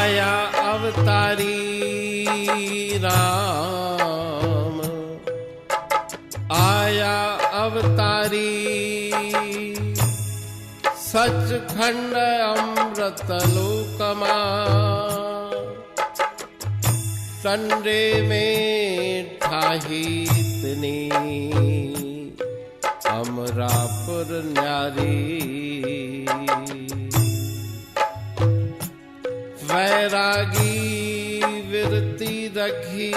आया अवतारी राम, आया अवतारी सचखंड अमृत लोकमा। टंडे में ठाहितनी अमरापुर न्यारी। वैरागी विरती रखी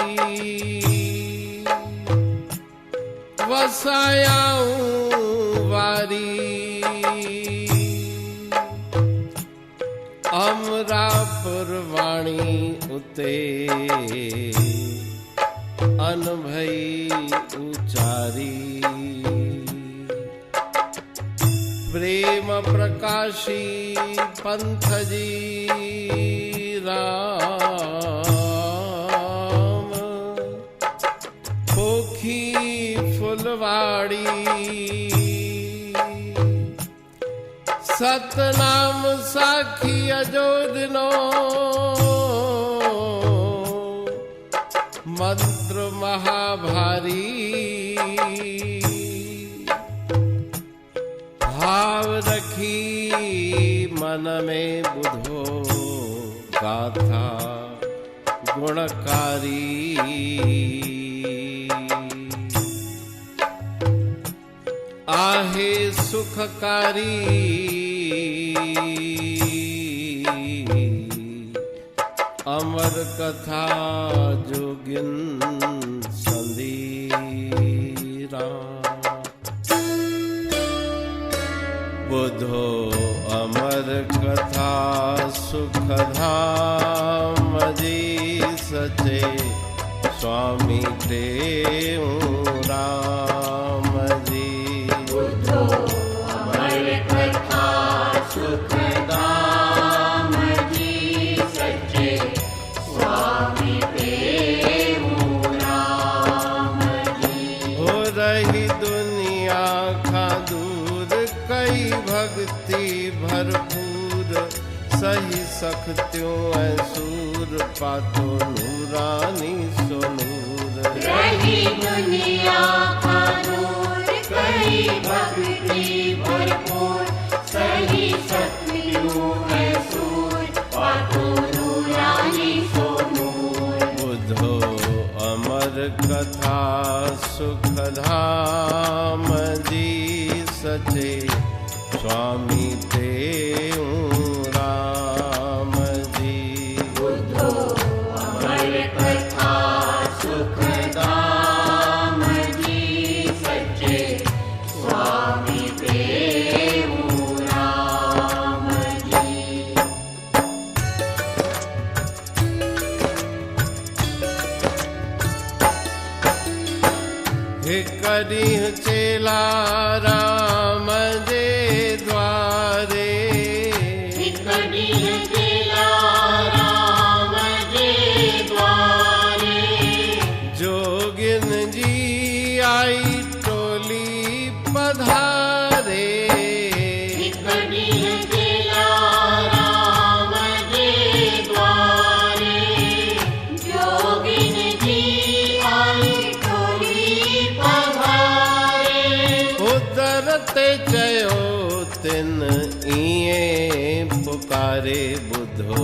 वसायाऊं वारी। अमरापुर वाणी उते अनभई उचारी। प्रेम प्रकाशी पंथ जी राम। पोखी फुलवाड़ी सतनाम साखी अजोदनो। मंत्र महाभारी भाव रखी मन में बुधो गाथा गुणकारी। आहे सुखकारी अमर कथा जोगिन संदीरा। बुधो अमर कथा सुखधाम जी सचे। स्वामी देव राम जी। बुधो अमर कथा सुखधाम जी सचे। स्वामी देव राम जी। हो रही दुनिया का दूर कई भक्ति भरपूर। सही सख्त्यों ऐसूर पातो नूरानी सोनूर। रही दुनिया का दूर कई भक्ति भरपूर। सही सख्त्यों ऐसूर पातो नूरानी सोनूर। बुधो अमर कथा सुखधाम जी सचे। स्वामी देव राम जी। बुधो अमर कथा सुखधाम जी सचे। स्वामी देव राम जी। हे करीह चेला राम जे द्वारे। करीह चेला राम जे द्वारे। जोगिन जी आई टोली पधारे। करीह चेला राम जे द्वारे। जोगिन जी आई टोली पधारे। उतरते चयो तिन इए पुकारे। बुधो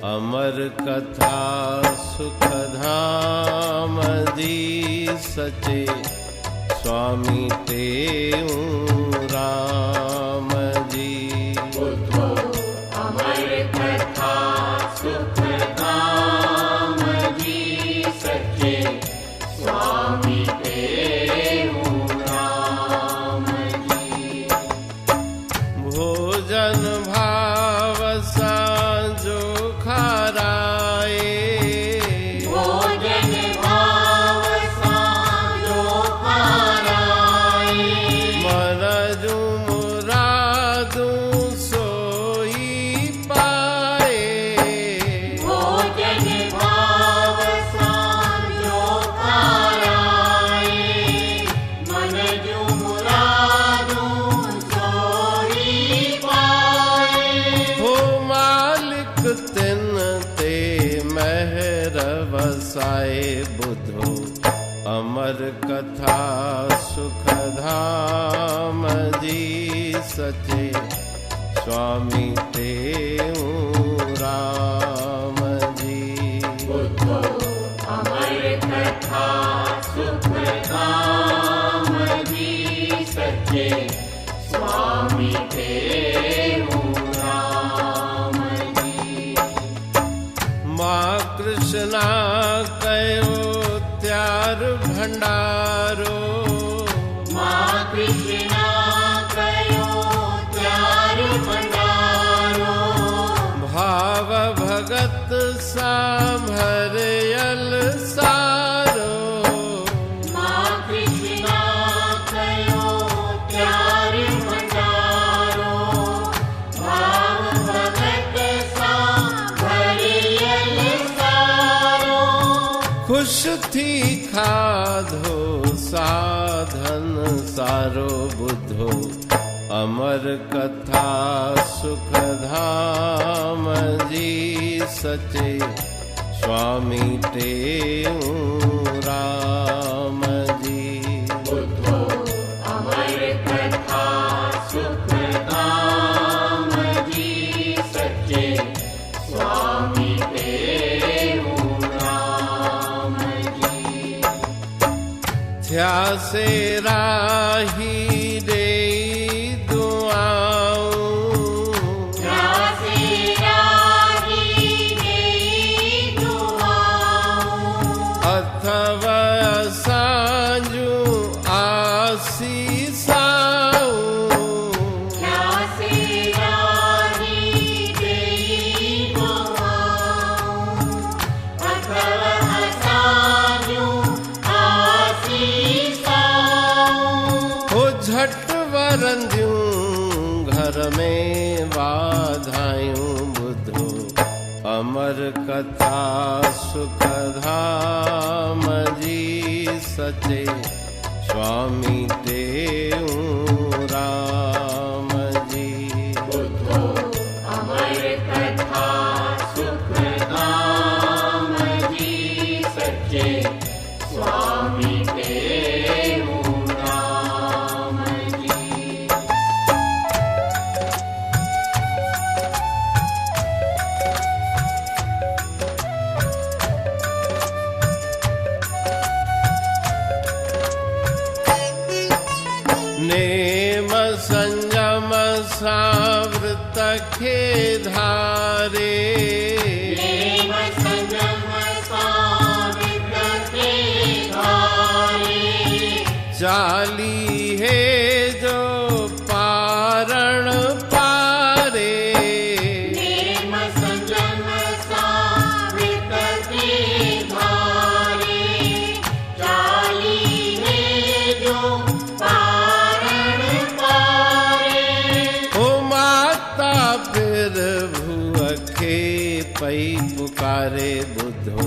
अमर कथा सुखधाम जी सचे। स्वामी देव राम जी। बुधो अमर कथा सुखधाम जी सचे। स्वामी देव राम जी। भोजन भाव साँझो खाराए। भोजन भाव साँझो खाराए। मरजू बसाए बुधो अमर कथा सुख धाम जी सचे स्वामी तेऊ राम जी। बुद्धो अमर कथा सुख धाम जी सचे स्वामी तेऊ राम जी। माँ कृष्णा कयो त्यार भंडारो माँ कृष्णा कयो त्यार भंडारो भाव भगत सांभरयल सारो। माँ कृष्णा कयो त्यार भंडारो भाव भगत सांभरयल सारो। खुश थी खाधो साधन सारो बुधो अमर कथा सुख धाम जी सचे स्वामी तेऊ राम जी। बुद्धो अमर कथा सुख धाम जी सचे स्वामी तेऊ राम जी। थया से राही दे अथव सांजू आसीसाऊ। हो झट वरंदियूं घर में वाधायूं बुधो अमर कथा सुख धाम जी सचे स्वामी तेऊ राम जी। बुद्धो अमर कथा सुख धाम जी सचे स्वामी तेऊ राम जी। नेम संयम सावृत खे धारे नेम संयम सावृत खे धारे। चाली है जो पारण पारे। नेम संयम सावृत खे धारे। चाली है जो पारण पारे। ओ माता फिर भूखे पई पुकारे बुधो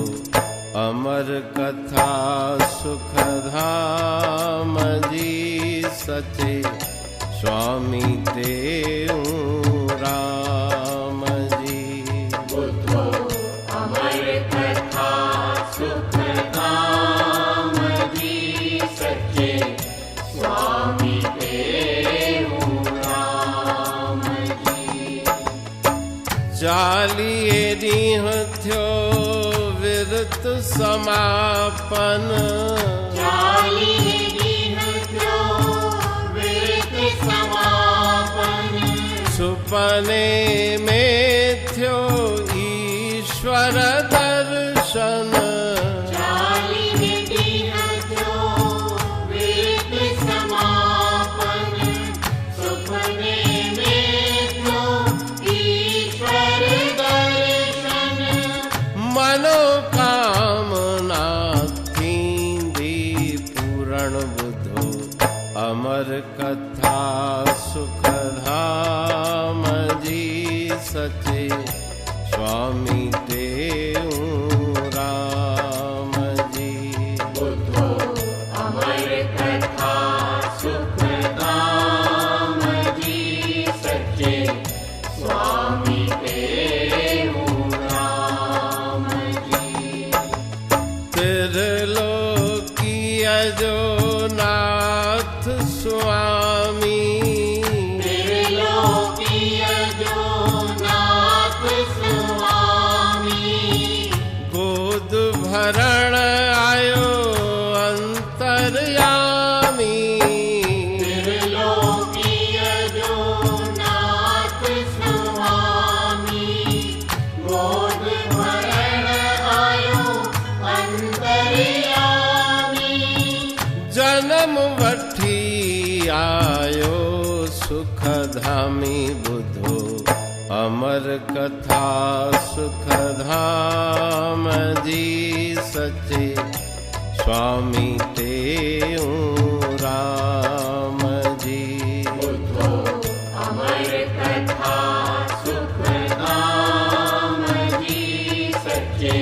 अमर कथा सुख धाम जी सचे स्वामी तेऊ राम जी। बुद्धो अमर कथा सुख धाम जी सचे स्वामी तेऊ राम जी। चालीह ॾींह थियो विरत समापन चालीह ॾींह थियो विरत समापन। सुपने में थियो ईश्वर दर्शन। चालीह ॾींह थियो विरत समापन। सुपने में थियो ईश्वर दर्शन। मनोकामना थींदी पूरण बुधो अमर कथा सुख धाम जी सचे स्वामी तेऊ राम जी। बुद्धो अमर कथा सुख धाम जी सचे स्वामी तेऊ राम जी। हरण आयो अंतर्यामी त्रिलोकीय जो नाथ स्वामी गोद भरण आयो अंतर्यामी जन्म वठी आयो सुखधामी बुधो अमर कथा सुखधाम जी सचे स्वामी तेऊं राम जी बुद्धो अमर कथा सुखधाम जी सच्चे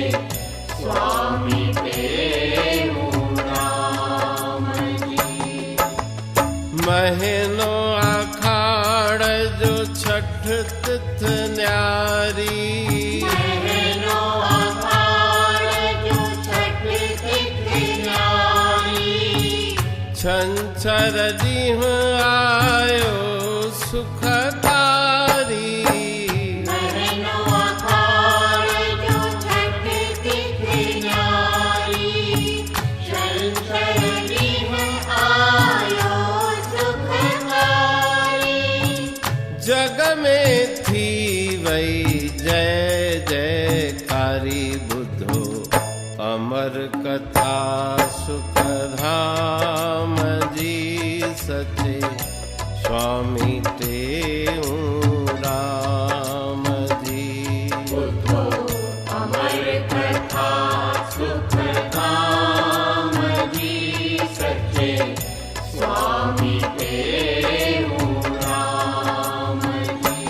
स्वामी तेऊं राम जी महीनो आखाड़ जो छठ तिथ न्यारी महीनो आखाड़ जो छठ तिथ न्यारी छंछर ॾींहुं आयो सुखकारी महीनो आखाड़ जो छठ तिथ न्यारी शंकर ॾींहुं आयो सुखकारी जग में थी वई जय जयकारी बुधो अमर कथा सुखधाम जी सचे स्वामी तेऊं राम जी बुद्धो अमर कथा सुखधाम जी सच्चे स्वामी तेऊं राम जी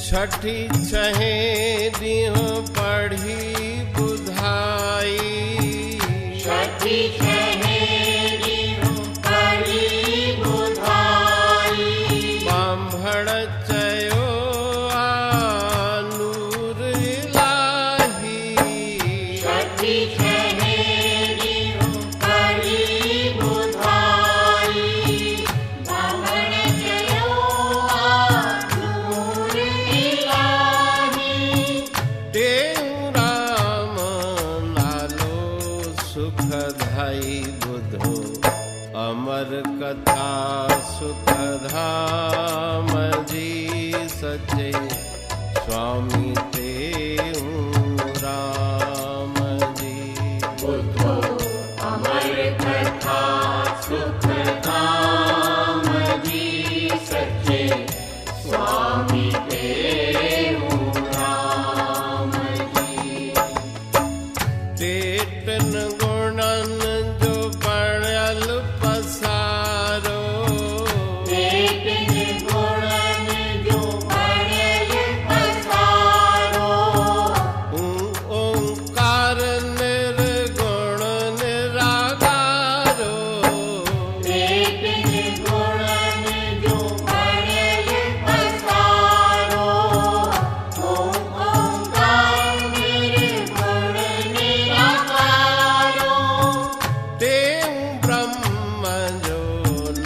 छठी छहें ॾींहुं पढ़ी ॿुधाई छठी छहें ॾींहुं पढ़ी ॿुधाई बांभण चयो आ नूर इलाही छठी छहें ॾींहुं पढ़ी ॿुधाई बांभण चयो आ नूर इलाही तेऊं राम नालो सुखधाई बुधो अमर कथा सुखधाम जी सचे स्वामी तेऊं राम जी बुद्धो अमर कथा सुखधाम जी सच्चे स्वामी तेऊं राम जी टेटन गुणन जो पढ़ियल पसारो तेटिन गुणन जो पढ़ियल पसारो ओंकार निर्गुण निराकारो तेटिन गुणन जो पढ़ियल पसारो ओंकार निर्गुण निराकारो तेऊं ब्रह्म जो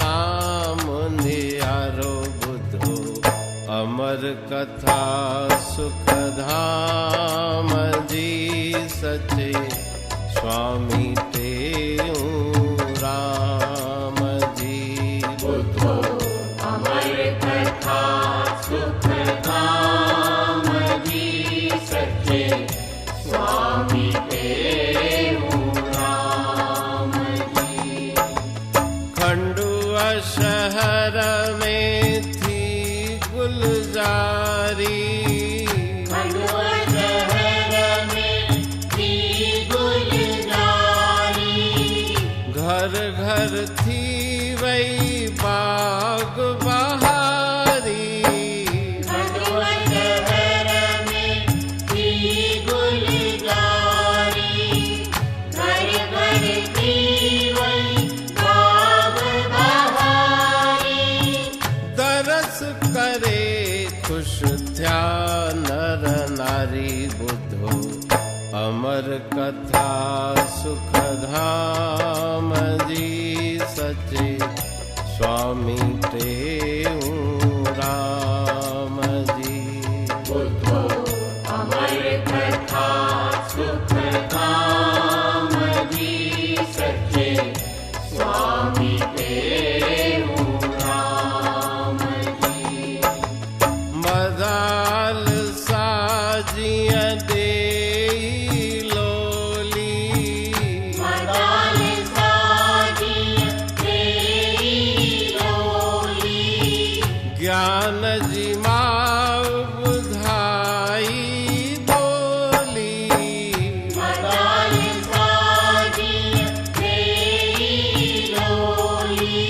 नाम नियारो बुधो अमर कथा सुखधाम जी सचे स्वामी तेऊं राम जी बुद्धो अमर कथा सुखधाम जी सच्चे स्वामी तेऊं राम जी खंडुआ शहर में थी गुलजारी खंडवा शहर में थी गुलजारी घर घर थी वई बाग बहारी खंडवा शहर में थी गुलजारी घर घर थी वही बाग बहारी दरस करे खुश थया नर नारी बुधो अमर कथा सुखधाम जी सचे स्वामी तेऊं ज्ञान जी माँ बुधाई बोली, मदाल साजी तेरी डोली,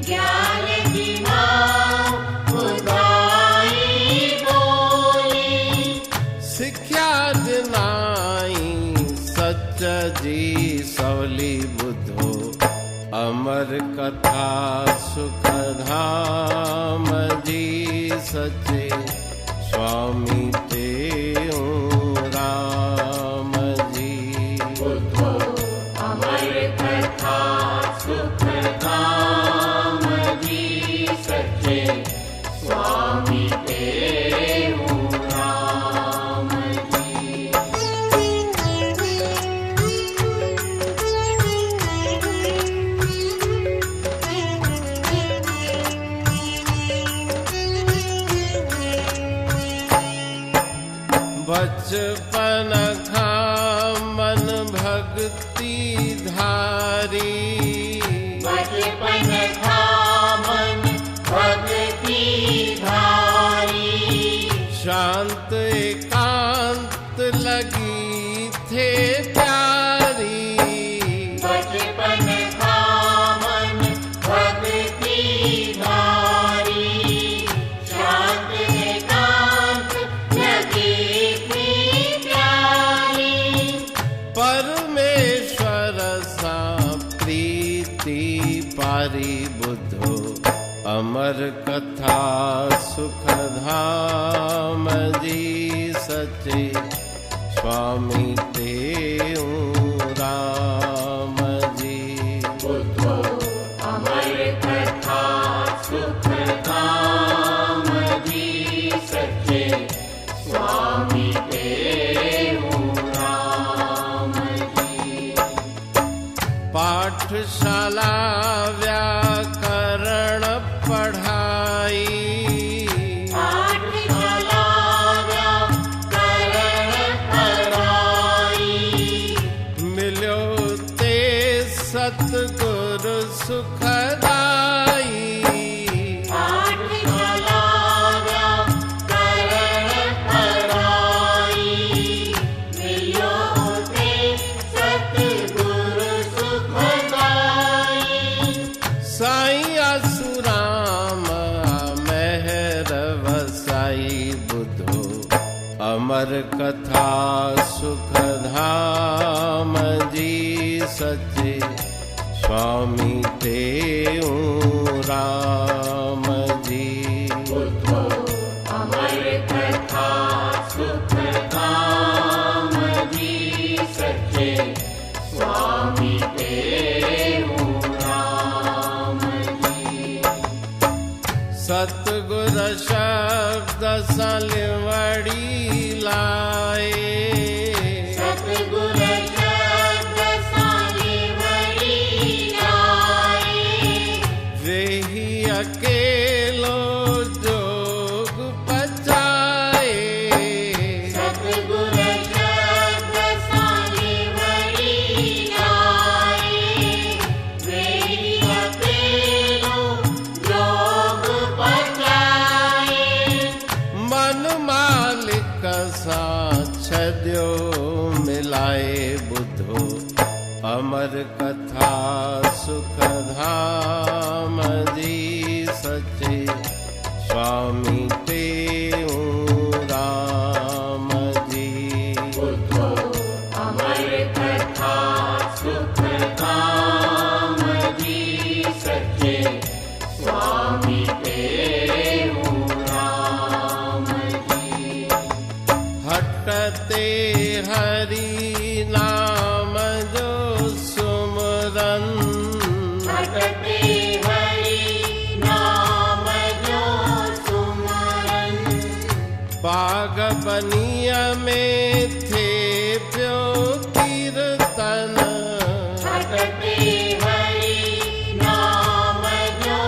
ज्ञान की माँ बुधाई बोली। सिख्या दिनाई सच जी सवली बुधो, अमर कथा सुख धाम जी सचे, स्वामी तेऊं राम जी। बुद्धो अमर कथा सुख धाम जी सचे, स्वामी तेऊं राम जी। बचपन खा मन भक्ति धारी, बचपन था मन भक्ति धारी, शांत एकांत लगी थे प्यारी। बचपन था मन भक्ति धारी, शांत एकांत लगी थी प्यारी। परमेश्वर सा प्रीति पारी बुधो, अमर कथा सुख धाम जी सचे, स्वामी तेऊं राम जी। बुद्धो अमर कथा सुख धाम जी सचे, स्वामी तेऊं राम जी। पाठशाला व्याकरण पढ़ाई, पाठशाला व्याकरण पढ़ाई, मिल्यो ते सतगुरु सुखदाई। पाठशाला व्याकरण पढ़ाई, मिल्यो ते सतगुरु सुखदाई। साईं आसुराम मेहर वसाई बुधो, अमर कथा सुख धाम जी सचे, स्वामी तेऊं राम जी। बुद्धो अमर कथा सुख धाम जी सचे, स्वामी तेऊं राम जी। सतगुर शब्द सलवड़ी लाए, सतगुर शब्द सालिवड़ी लाए, वेही अकेलो जोग पचाए। सतगुर शब्द सालिवड़ी लाए, वेही अकेलो जोग पचाए। मन मालिक सा छद्यो मिलाए बुधो, अमर कथा सुख धाम जी सचे, स्वामी तेऊं राम जी। बुद्धो अमर कथा सुख धाम जी सचे, स्वामी तेऊं राम जी। हटते हरि नाम जो सुमरन, हटते हरि नाम जो सुमरन, बाग बनिया में थे प्यो कीर्तन। हटते हरि नाम जो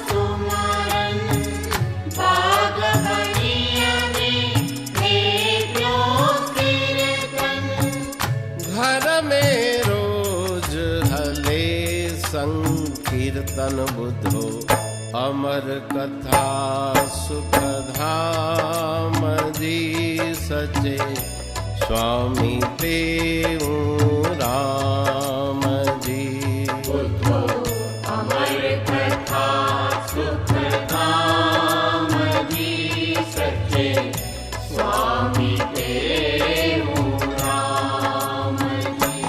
सुमरन, बाग बनिया में थे प्यो कीर्तन। घर में रोज हले संकीर्तन बुधो, अमर कथा सुख धाम जी सचे स्वामी तेऊ राम जी। अमर कथा सुख धाम जी सचे स्वामी तेऊ राम जी।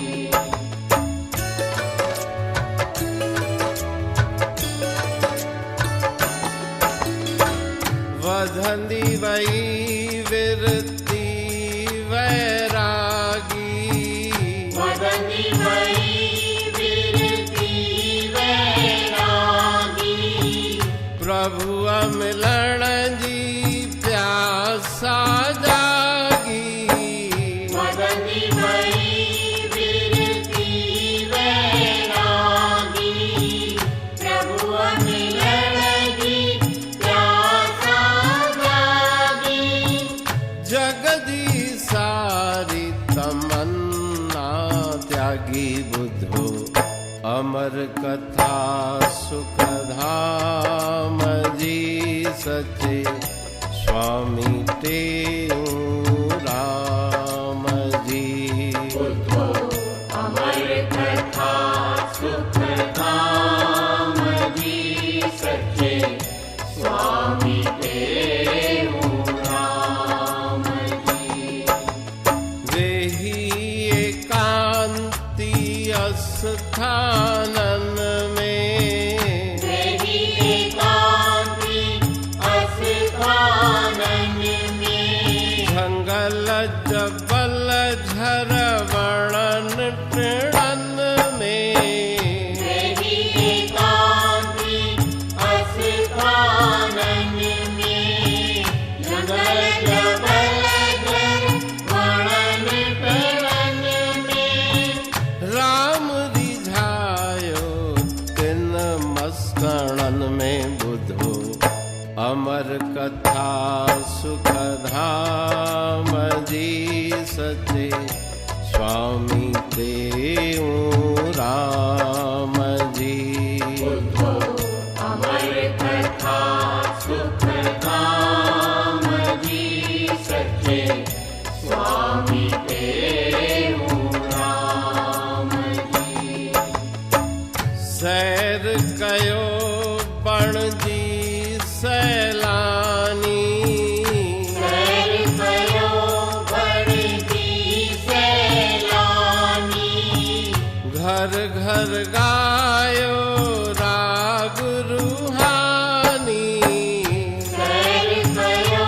वधंदी वई विरति वैरागी, वदनी वै विरति वैरागी। प्रभु मिलन जी प्यासा जागी। वदनी वै विरति वैरागी। प्रभु मिलन जी प्यासा जागी। जगदी सारी तमन्ना त्यागी बुद्धो अमर कथा सुख धाम जी सचे स्वामी तेऊ राम जी। अमर कथा सुख धाम जी सचे स्वामी तेऊ राम जी। वेही एकांती अस्थानन में, वेही एकांती अस्थानन में। जंगल जबल झरवणन तृणन में। वेही एकांती अस्थानन में। जंगल जबल झरवणन तृणन में। राम रिझायो तिन मस्कणन में बुधो अमर कथा सुख धाम जी सचे स्वामी तेऊ राम जी। अमर कथा सुख धाम जी सचे स्वामी तेऊ राम जी। सैर कयो बण जी सैलानी, सैर कयो बण जी सैलानी। घर घर गायो राग रूहानी। सैर कयो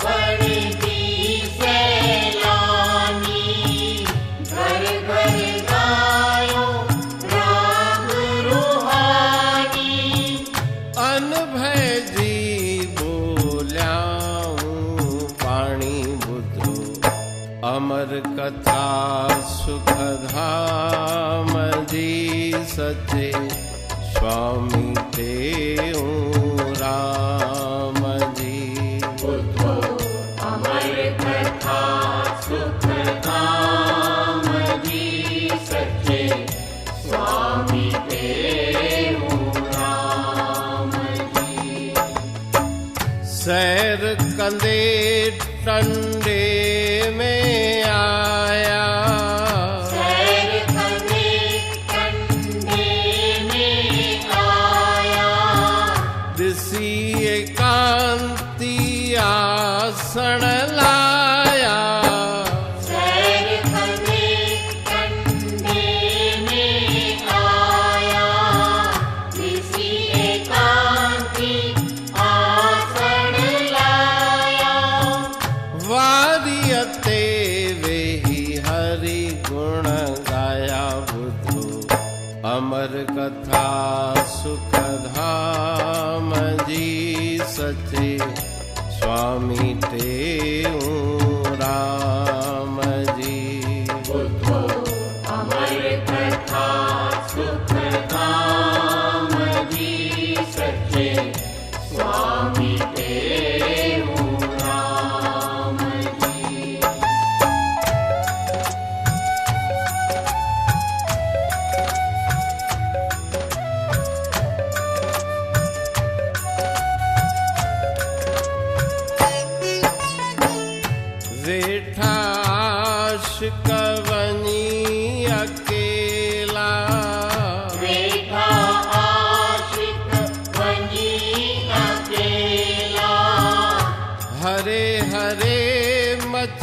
बण जी सैलानी। घर घर गायो राग रूहानी। अनभय जी बोल्याऊं पाणी बुधो अमर कथा सुख धाम जी सचे स्वामी तेऊ राम जी। अमर कथा सुख धाम जी सचे स्वामी तेऊ राम जी। सैर कंदे टंडे में आया, सैर कंदे टंडे में आया। दिसी एकांती आसन लाया। सैर कंदे टंडे में आया। किसी एकांती आसन लाया। वारियते वेही हरि गुण गाया बुधो अमर कथा सुख धाम जी सचे स्वामी तेऊ राम जी। अमर कथा सुख धाम जी सचे स्वामी तेऊ राम जी।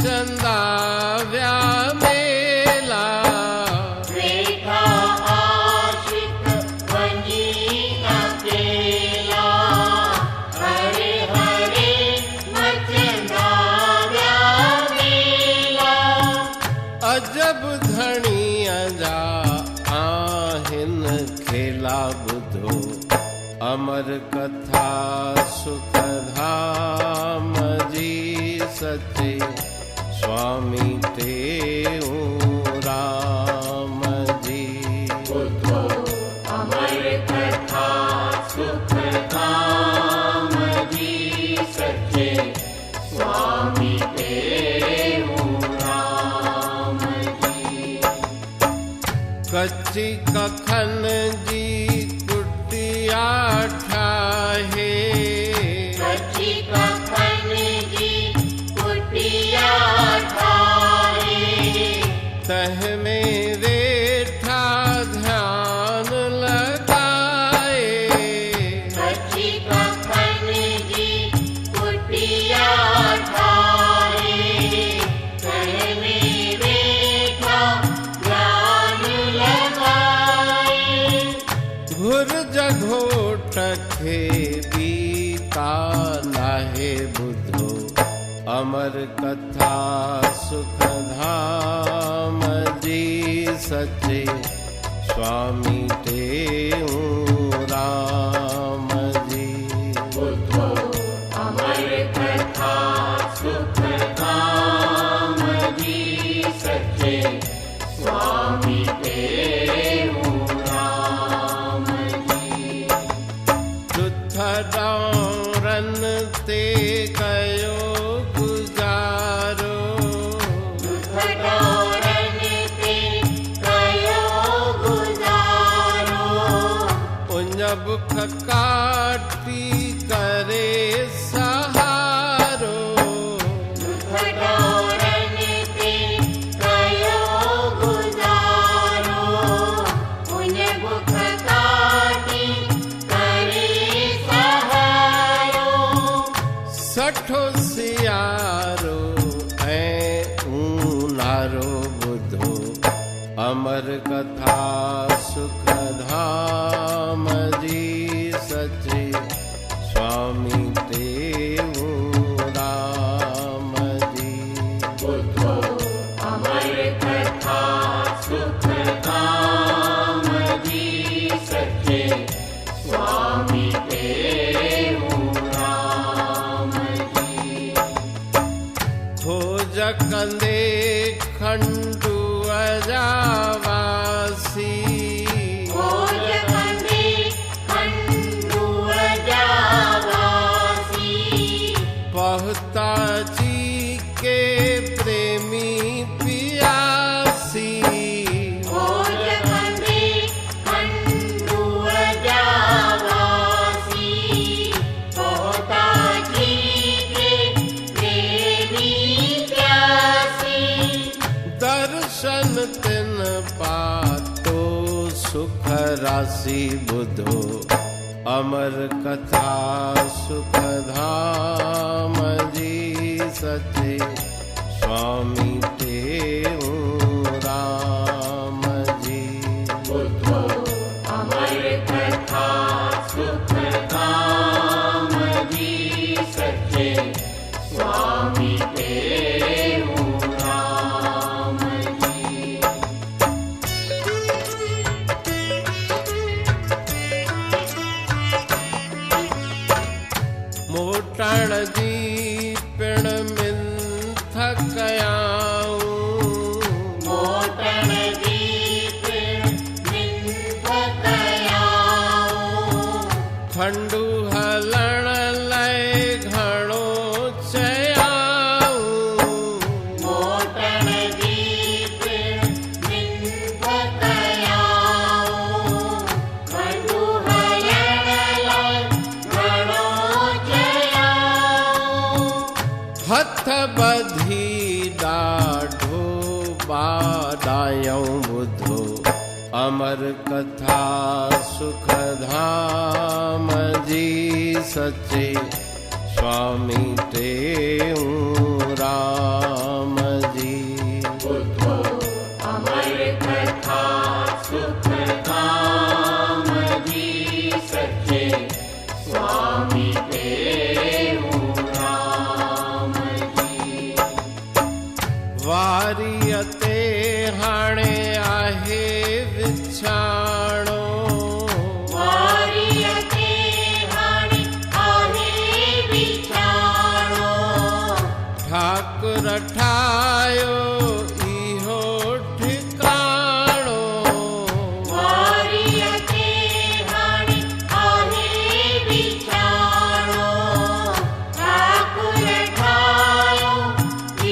चंदाव्या मेला वेठा आशिक बनी अकेला हरे हरे मचंदाव्या मेला अजब धणी अजा आहिन खेला बुधो अमर कथा सुख धाम जी सचे स्वामी तेऊ राम जी बुद्धो अमर कथा सुख धाम जी सच्चे स्वामी तेऊ राम जी कच्ची कखन जी कुटिया ठाहे कच्ची कखन जी कुटिया ठाहे तह में रेठा ध्यान लगाए कच्ची कखन जी कुटिया ठाहे तह में बैठा ध्यान लगाए घुर जघोट खे बीता नाहे बुधो अमर कथा सुख धाम जी सचे स्वामी तेऊ राम जी बुद्धो अमर कथा सुख धाम जी सच्चे स्वामी तेऊ राम जी दुथडारन ते कयो गुजारो दुखडोरन ते कयो गुजारो उञब काटी करे सहारो दुखडोरन ते कयो गुजारो उन बुख काटी करे सहारो सठो सियारो ऐं ऊनारो बुधो अमर कथा सुख धाम जी सचे स्वामी तेऊ राम जी बुद्धो अमर कथा सुख धाम जी सच्चे स्वामी तेऊ राम जी खोज कंदे खंडू अजावासी खोज कंदे खंडू अजावासी पहुता जी के प्रेमी पियासी खोज कंदे खंडू अजावासी पोता जी के प्रेमी प्यासी दर्शन तिन पातो सुख राशि बुधो अमर कथा सुख धाम जी सचे स्वामी तेऊ राम जी बुद्धो अमर कथा सुख धाम जी सच्चे स्वामी तेऊ राम जी मोटण जी पिण मिंथ कयाऊं मोटण जी पिण मिंथ कयाऊं खंडू हलण लय घणो चयाऊं मोटण जी पिण मिंथ कयाऊं खंडू हलण लय घणो चयाऊं हथ बधी ॾाढो बाॾायूं बुधो अमर कथा सुख धाम जी सचे स्वामी तेऊ राम स्वामी देहु राम जी। वारियते हाणे आहे विछाणो, वारियते हाणे आहे विछाणो, ठाकुर ठायो इहो ठिकाणो। वारियते हाणे आहे विछाणो, ठाकुर ठायो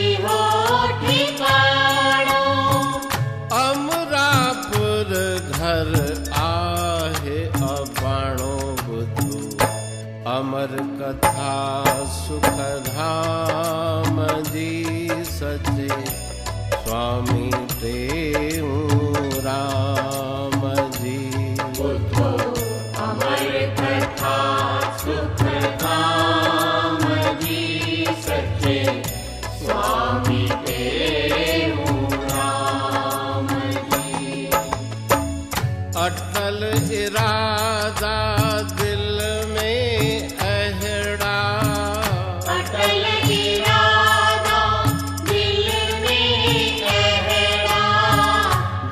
इहो ठिकाणो। अमरापुर घर आहे अबाणो बुधो, अमर कथा सुख धाम जी सचे, स्वामी टेऊं राम जी। बुद्धो अमर कथा सुख धाम जी सचे, स्वामी देहु राम जी। अटल इरादा दिल में अहड़ा, अटल इरादा दिल में अहड़ा,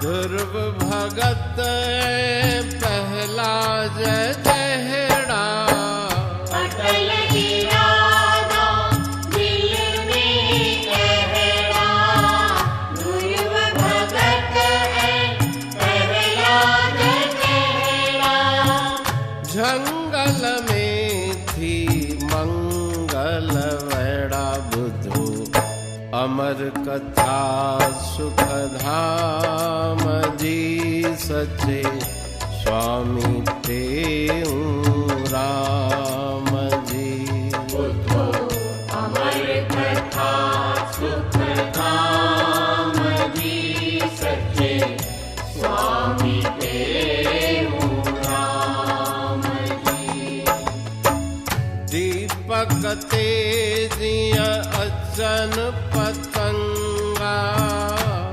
ध्रुव भगत पहला जहड़ा। अटल इरादा दिल में अहड़ा, ध्रुव भगत पहला जहड़ा। जंगल में थी मंगल वैड़ा बुधो, अमर कथा सुख धाम जी सचे, स्वामी टेऊं राम जी। बुद्धो अमर कथा सुख धाम जी सचे, स्वामी देहु राम जी। दीपक तेजिया अचन पतंगा,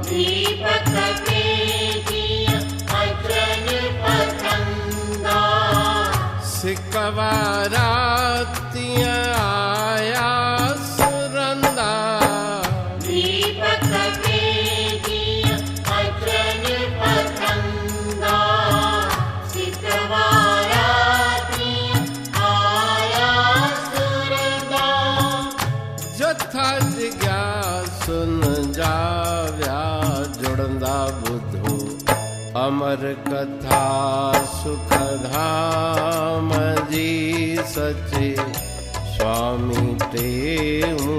दीपक तेजिया अचन पतंगा, सिकवारा तिया आया सुरंदा। दीपक तेजिया अचन पतंगा, सिकवारा तिया आया सुरंदा। जथा जिज्ञासुन जाव्या जुड़ंदा बुधो, अमर कथा सुख धाम जी सचे, स्वामी टेऊं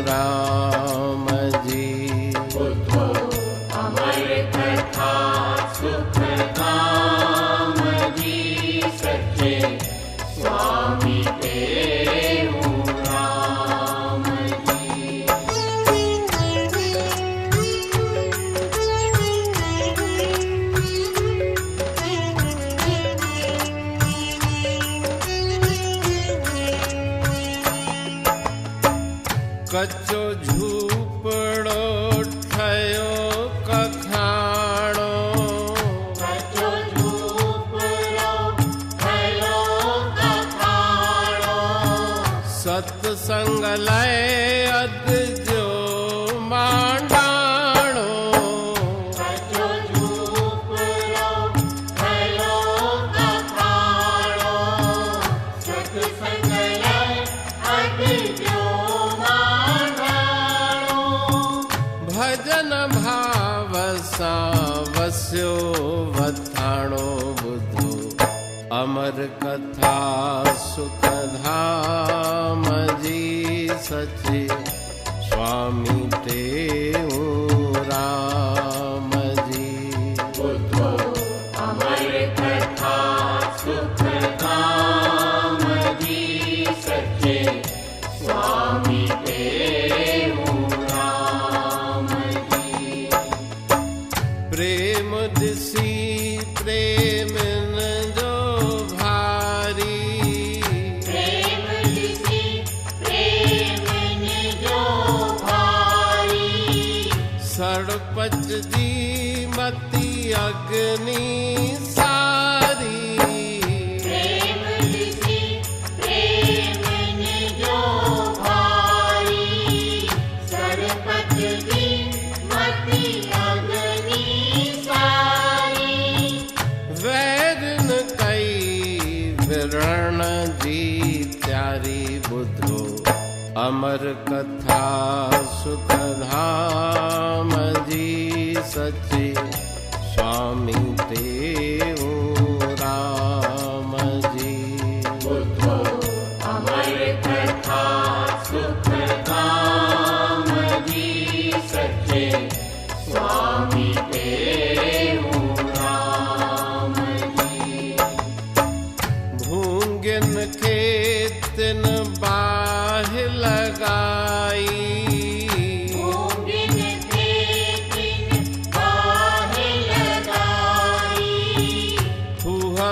राम जी। बुद्धो अमर कथा सुख धाम जी सचे, स्वामी देहु राम जी। कच्चो झूपड़ो ठयो कखाणो, कच्चो झूपड़ो ठयो कखाणो, सत्संग लय अद जो मांडाणो। कच्चो झूपड़ो ठयो कखाणो, सत्संग लय अद जो मांडाणो। भजन भाव सां वस्यो वथाणो बुधो, अमर कथा सुख धाम जी सचे, स्वामी टेऊं राम जी। बुद्धो अमर कथा सुख धाम जी सचे, स्वामी देहु राम जी। प्रेम दिसी प्रेम न जो भारी, प्रेम दिसी प्रेम न जो भारी, सड़पच जी मती अग्नि सारी। प्रेम दिसी जी त्यारी बुधो अमर कथा सुख धाम जी सच्ची स्वामी देव राम जी। बुद्धो अमर कथा सुख धाम जी सच्चे स्वामी देव राम जी। भूंगिन के तिन बाह लगाई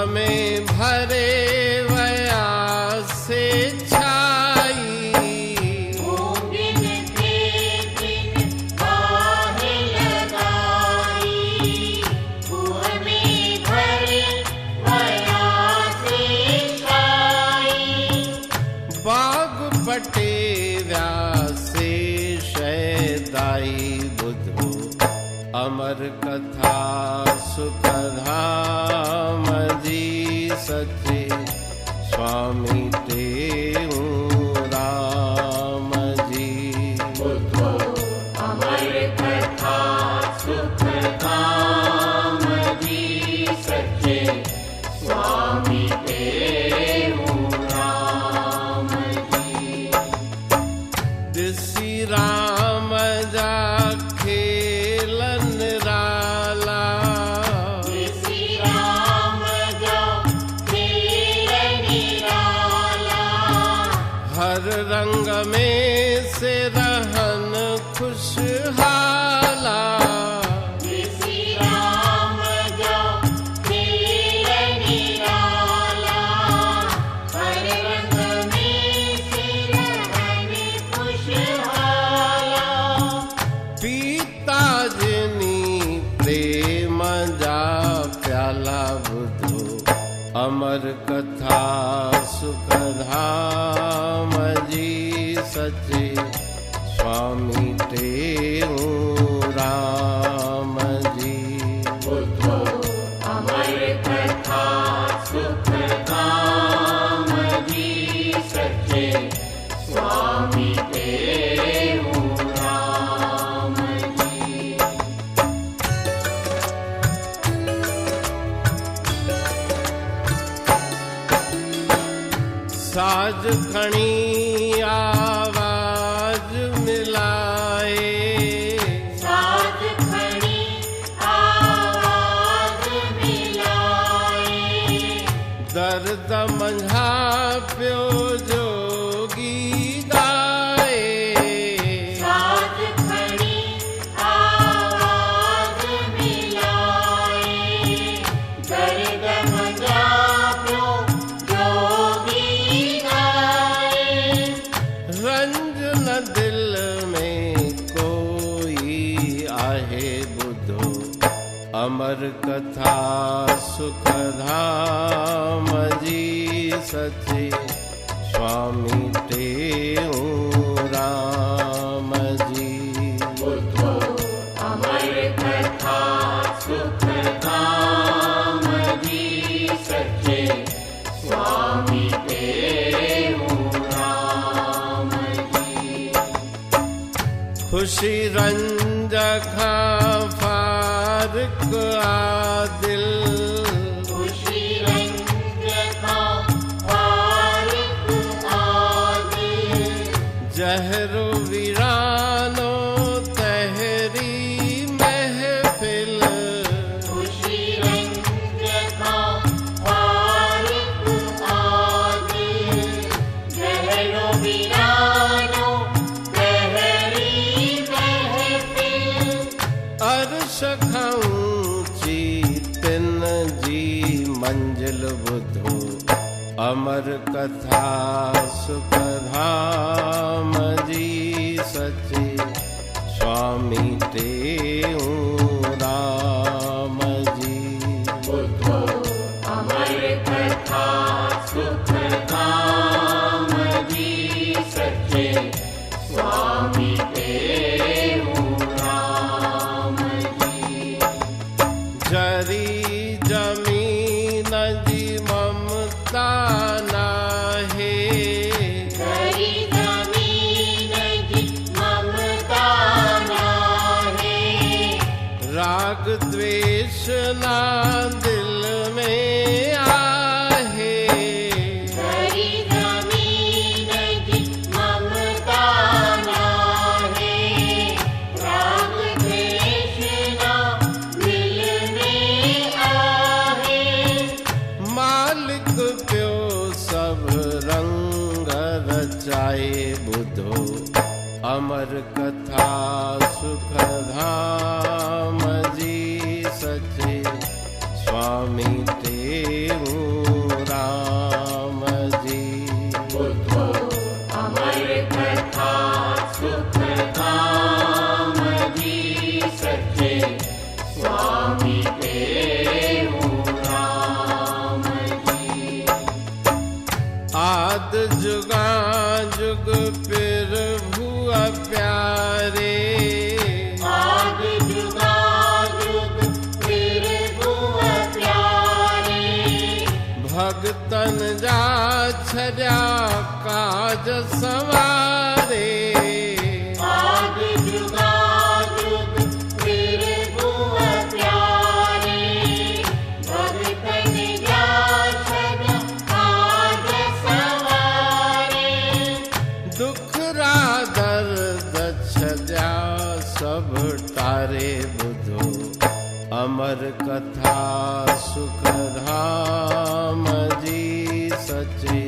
में भरे वया से छाई। भूंगिन के दिन बाह लगाई कुह में भरे वया से छाई। बाग बटे व्यासे शैदाई बुधो अमर कथा सुख धाम जी सच्चे स्वामी देव राम जी। बुद्धो अमर कथा सुख धाम जी सच्चे स्वामी देव राम जी। दिसी राम जा खेलन राला हर रंग में से रहन खुशहाला। श्री राम जो खेल निराला हर रंग में से रहन खुशहाला। पीता जिनी प्रेम जा प्याला बुधो अमर कथा सुख धाम जी सच्चे स्वामी देव राम जी। बुद्धो अमर कथा सुख धाम जी सच्चे स्वामी देव राम जी। साज खणी आवाज मिलाए साज खड़ी आवाज मिलाए। दर्द मंझा प्यो जोगी गाए। साज खड़ी आवाज मिलाए। दर्द मजा प्यो जोगी गाए। रंज न दिल में कोई आहे बुधो अमर कथा सुख धाम जी सच्चे स्वामी देव राम जी। बुद्धो अमर कथा सुख धाम जी सच्चे स्वामी देव राम जी। खुशी रंज खां फारिक आदिल खुशी रंज का फारिक आदिल। जहरो वीरानो तहरी महफिल। खुशी रंज का फारिक आदिल। जहरो वीरानो तहरी महफिल। अर्श खाऊंची तिन जी मंजिल बुधो अमर कथा सुख धाम जी सच्चे स्वामी देव राम जी। बुद्धो अमर कथा सुख धाम जी सच्चे स्वामी देव राम जी। जरी जमीन जी ममता नाही तृष्णा दिल में आहे, धरी जमीन जी ममता नाहे, राग तृष्णा दिल में आहे। मालिक प्यो सब रंग रचाए बुधो अमर कथा सुख धाम जी सचे स्वामी तेऊ राम जी। बुद्धो अमर कथा सुख धाम जी सचे स्वामी तेऊ राम जी। आद जुगा जुग फिर भुआ प्यारे, आद जुगा जुग फिर भुआ प्यारे, भगतन जा छड्या काज सवारे। आद जुगा जुग फिर भुआ प्यारे, भगतन जा छड्या काज सवारे। दुख रा दर्द छड्या सब तारे बुधो अमर कथा सुख धाम जी सचे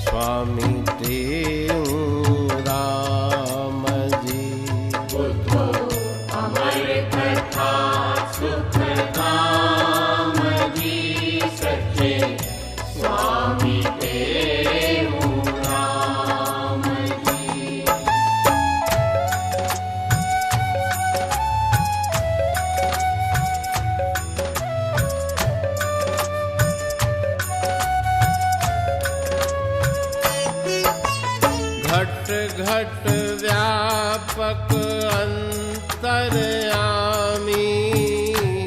स्वामी तेऊ राम जी। बुद्धो अमर कथा सुख धाम जी सचे स्वामी तेऊ राम जी। घट घट व्यापक अंतर्यामी,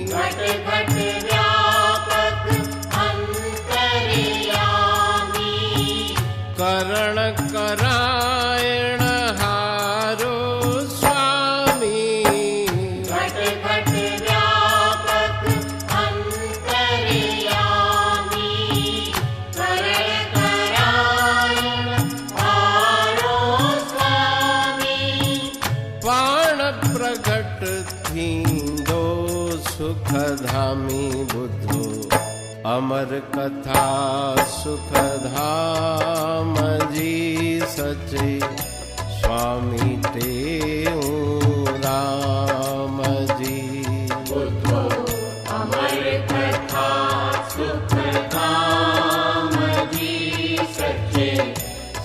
घट घट व्यापक अंतर्यामी, करण करायण हारो स्वामी। घट घट व्यापक अंतर्यामी, करण करायण हारो स्वामी। पाण प्रगट थींदो सुख धामी बुधो अमर कथा सुख धाम जी सचे स्वामी तेऊ राम जी। बुद्धो अमर कथा सुख धाम जी सचे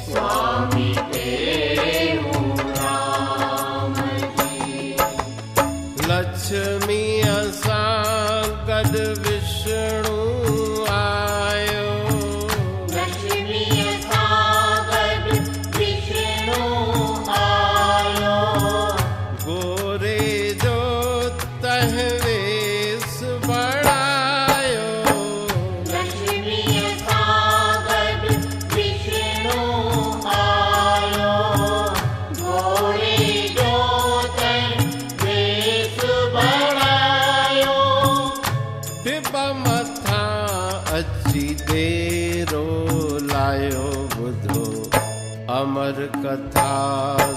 स्वामी तेऊ राम जी। लक्ष्मी असां गड विष्णु आयो, लक्ष्मी सागद विष्णु आयो, गोरे जो तह वेश बढ़ायो। लक्ष्मी सागद विष्णु आयो, गोरे जोत वेश बढ़ायो। टिब मथा अची देरो लायो बुधो अमर कथा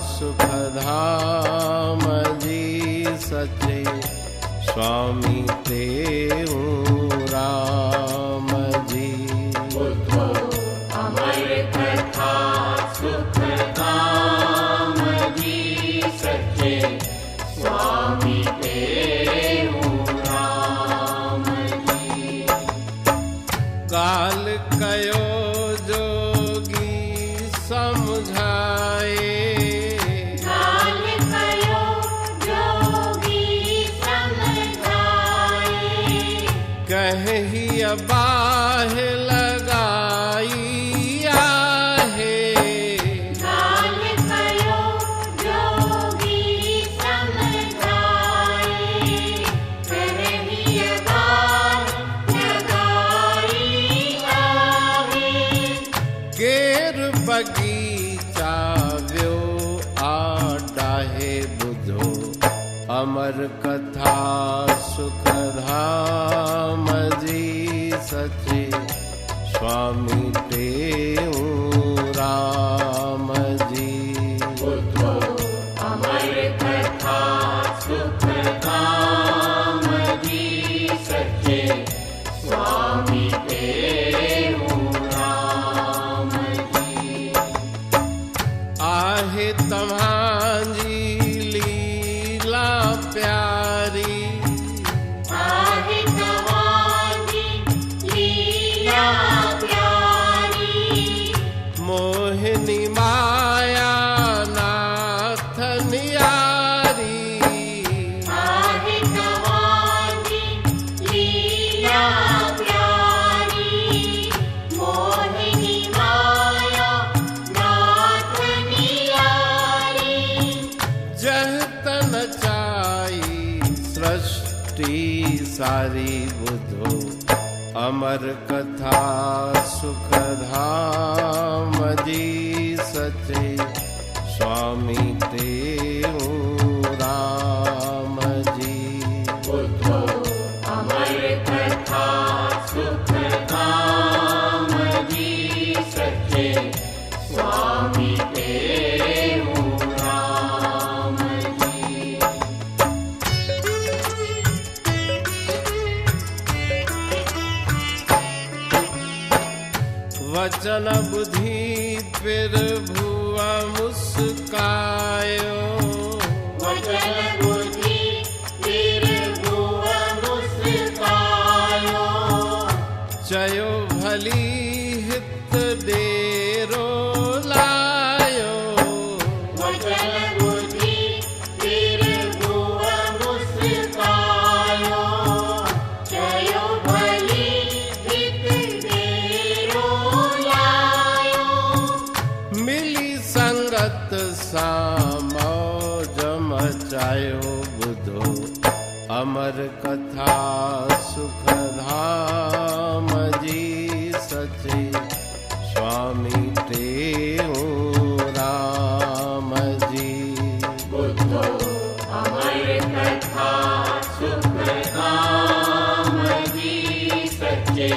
सुख धाम जी सचे स्वामी तेऊ राम जी। बुद्धो अमर कथा सुख धाम जी सचे स्वामी तेऊ राम जी। काल कयो जोगी समझाए, काल कयो जोगी समझाए, कहीं बाह लगाई आहे। काल कयो जोगी समझाए, कहीं बार लगाई आहे। केर बगीचा व्यो आडाहे बुधो अमर कथा सुख धाम जी सचे स्वामी टेऊ राम जी। अमर कथा सुख धाम जी सचे स्वामी टेऊ राम जी। आहे तम्हांजी लीला प्यारी, आहे तव्हांजी लीला प्यारी। मोहिनी माया नाथ नियारी। आहे तव्हांजी लीला प्यारी। मोहिनी माया नाथ नियारी। जह तन चाई सृष्टि सारी बुधो अमर कथा सुख धाम जी सचे स्वामी टेऊ राम जी। अमर कथा सुख धाम जी सचे स्वामी टेऊ राम जी। वचन बुद्धि फिर भुआ मुस्कायो। वचन बुद्धि फिर भुआ मुस्कायो। चयो भली हित डेरो लायो। वचन बुद्धि फिर भुआ मुस्कायो। चयो भली हित डेरो लायो। मिली संगत सामौज मचायो बुधो अमर कथा सुख धाम जी सचे स्वामी टेऊ राम जी। अमर कथा सुख धाम जी सचे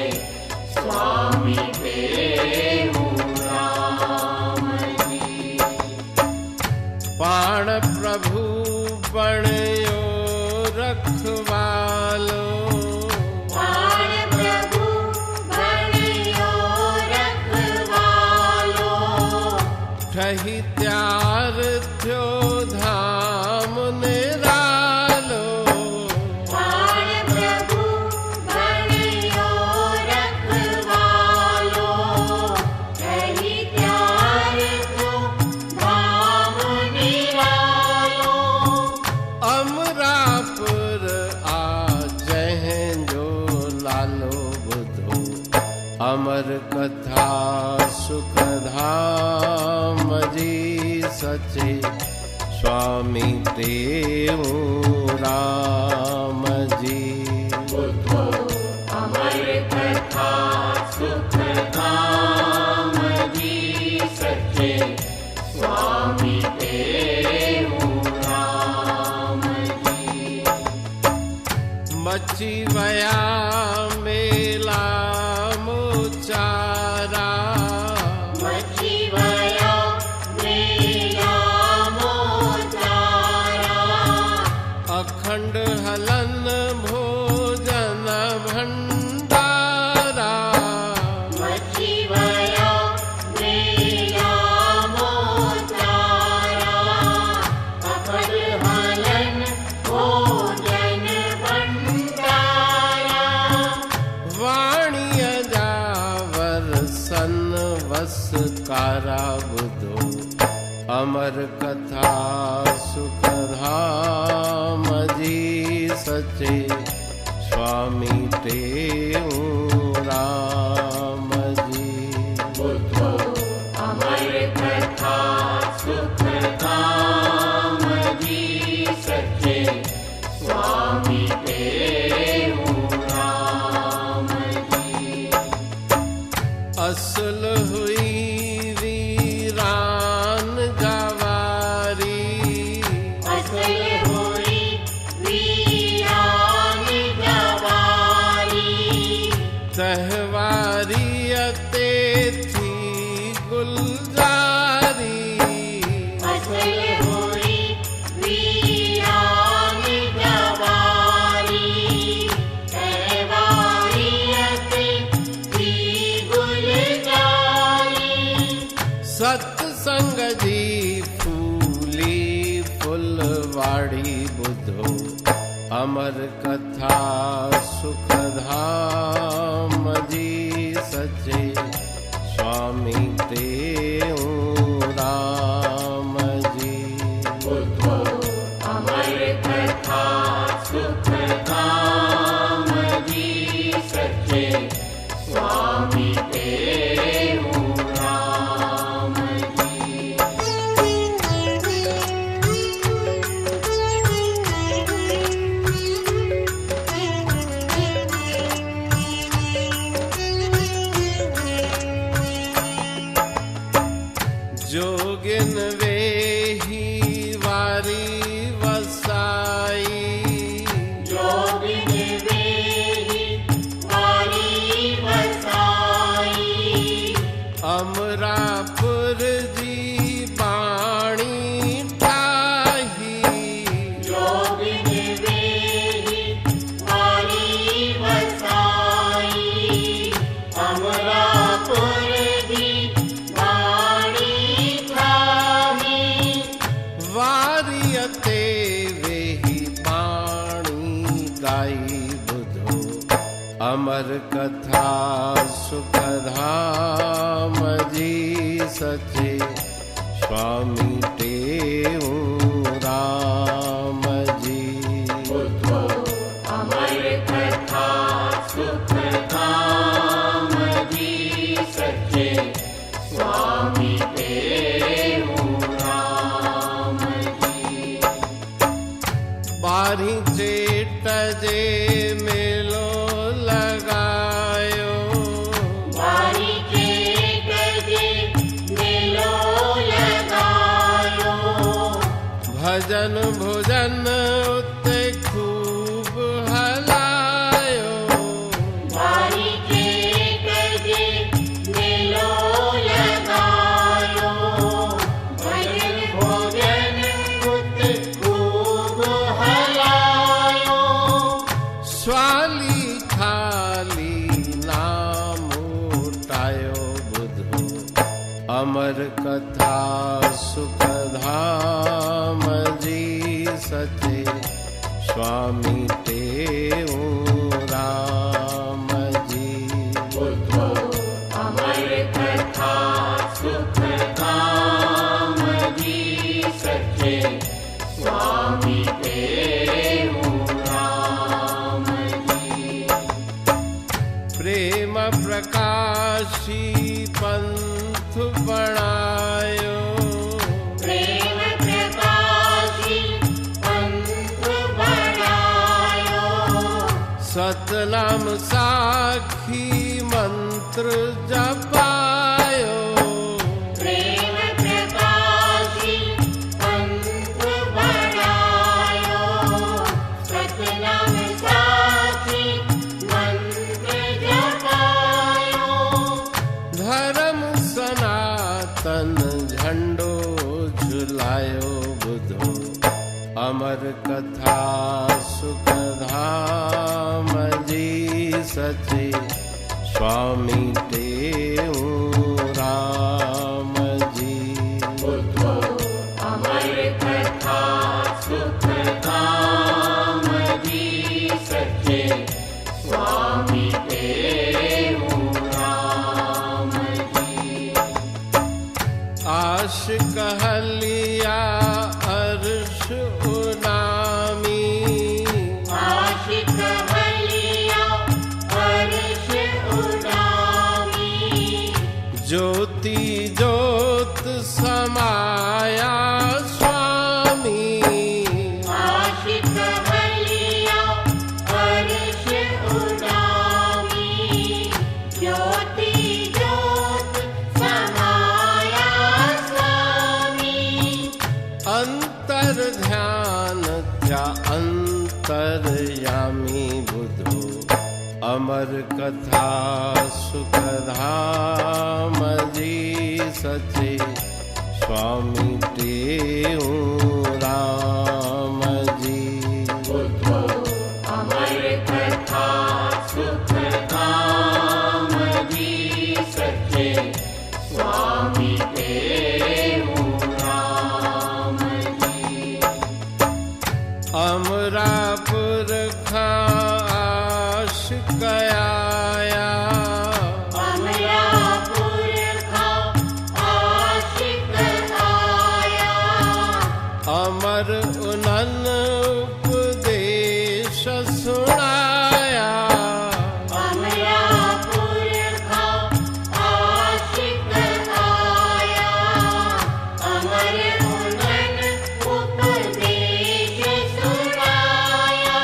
स्वामी टेऊ राम जी। पाण प्रभु बणयो रखवालो। प्राण प्रभु बणयो रखवालो। ठही त्यार थ्यो धाम निरालो। प्राण प्रभु बणयो रखवालो। ठही त्यार थ्यो धाम निरालो। अमरापुर आ जंहिंजो लालो बुधो अमर कथा सुख धाम जी सचे स्वामी टेऊ राम जी। अमर कथा सुख धाम जी सचे स्वामी टेऊ राम जी। मची वया मेला मोचारा। मची वया मेला मोचारा। अखंड हलन भोजन भंडारा। मची वया मेला मोचारा। अखंड हलन भोजन भंडारा। वाणिय जावर सन वसकारा बुधो अमर कथा सुख धाम जी सचे स्वामी टेऊ राम जी। अमर कथा सुख धाम जी सचे स्वामी टेऊ राम जी। असल हुई वीरान गवारी। असल हुई गुलजारी। असल हुई वीरान जवारी, कहवारियत थी गुलजारी। सत्संग जी फूली फुलवाड़ी बुधो अमर कथा सुखधाम जी सचे स्वामी तेऊं राम जी। बुद्धो अमर कथा सुखधाम जी सचे स्वामी तेऊं राम जी। जोगिन वेही वारी वसाई, जोगिन वेही वारी वसाई। अमरापुर जी बाणी ठाही, जोगिन वेही वारी वसाई। अमरापुर जी बाणी ठाही। वारियते वेही बाणी गाई बुधो अमर कथा सुखधाम जी सचे स्वामी तेऊं राम जी। बुद्धो अमर कथा सुखधाम जी सचे स्वामी तेऊं राम जी। बारी जेठ जे मेलो लगायो, बारी जेठ जे मेलो लगायो। भजन भोजन उते खूब हलायो। बारी जेठ जे मेलो लगायो। भजन भोजन उते खूब हलायो। स्वाली खाली नाम उठायो बुधो अमर कथा सुखधाम जी सचे स्वामी तेऊं राम जी। बुद्धो अमर कथा सुखधाम जी सचे स्वामी तेऊं राम जी। प्रेम प्रकाशी पंथ बनायो, प्रेम प्रकाशी पंथ बनायो। सतनाम साखी मंत्र जपायो। प्रेम प्रकाशी पंथ बनायो। सतनाम साखी मंत्र जपायो। धर्म सनातन झंडो झुलायो बुधो अमर कथा सुखधाम जी सचे स्वामी तेऊं राम जी। बुद्धो अमर कथा सुखधाम जी सचे स्वामी तेऊं राम जी। आश कहलिया अर्श उनामी, आशिक हलिया अर्श उडामी। ज्योति ज्योत समाया स्वामी। आशिक हलिया अर्श उडामी। ज्योति ज्योत समाया स्वामी। अंतर ध्यान क्या अंतरयामी बुधो अमर कथा सुखधाम जी सचे स्वामी तेऊ राम जी। बुद्धो अमर कथा सुख धाम जी सचे स्वामी तेऊ राम जी। अमरापुर खास कयाया अमरापुर का आशिक आया अमर उनन उपदेश सुनाया। अमरापुर का आशिक आया अमर उनन उपदेश सुनाया।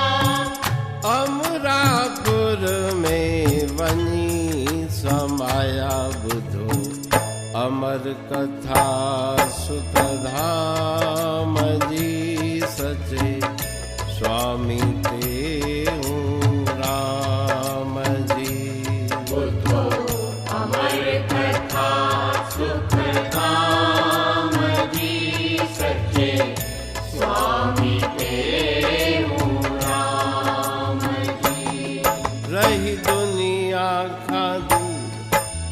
अमरापुर में वनी समाया बुधो अमर कथा सुख धाम जी सचे स्वामी तेऊ राम जी। बुद्धो अमर कथा सुख धाम जी सचे स्वामी तेऊ राम जी। रही दुनिया का दूर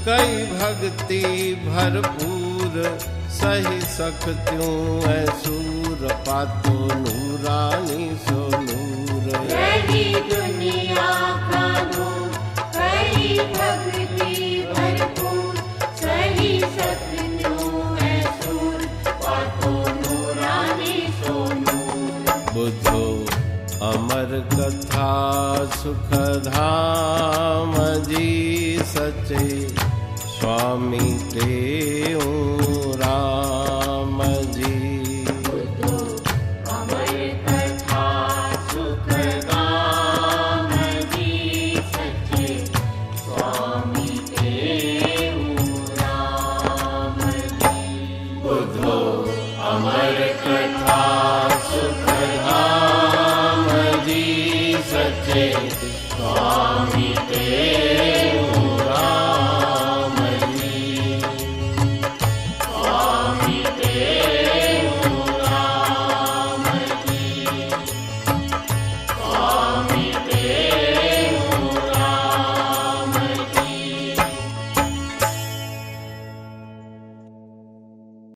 कई भक्ति भरपूर सही सकत्यूं ऐसूर पातो नूरानी सो नूर। रही दुनिया का दूर कई भक्ति भरपूर सही सकत्यूं ऐसूर पातो नूरानी सो नूर। बुद्धो अमर कथा सुख धाम जी सचे स्वामी तेऊ राम जी। बुद्धो अमर कथा सुख धाम जी सचे स्वामी तेऊ राम जी। बुद्धो अमर कथा सुख धाम जी सचे स्वामी तेऊ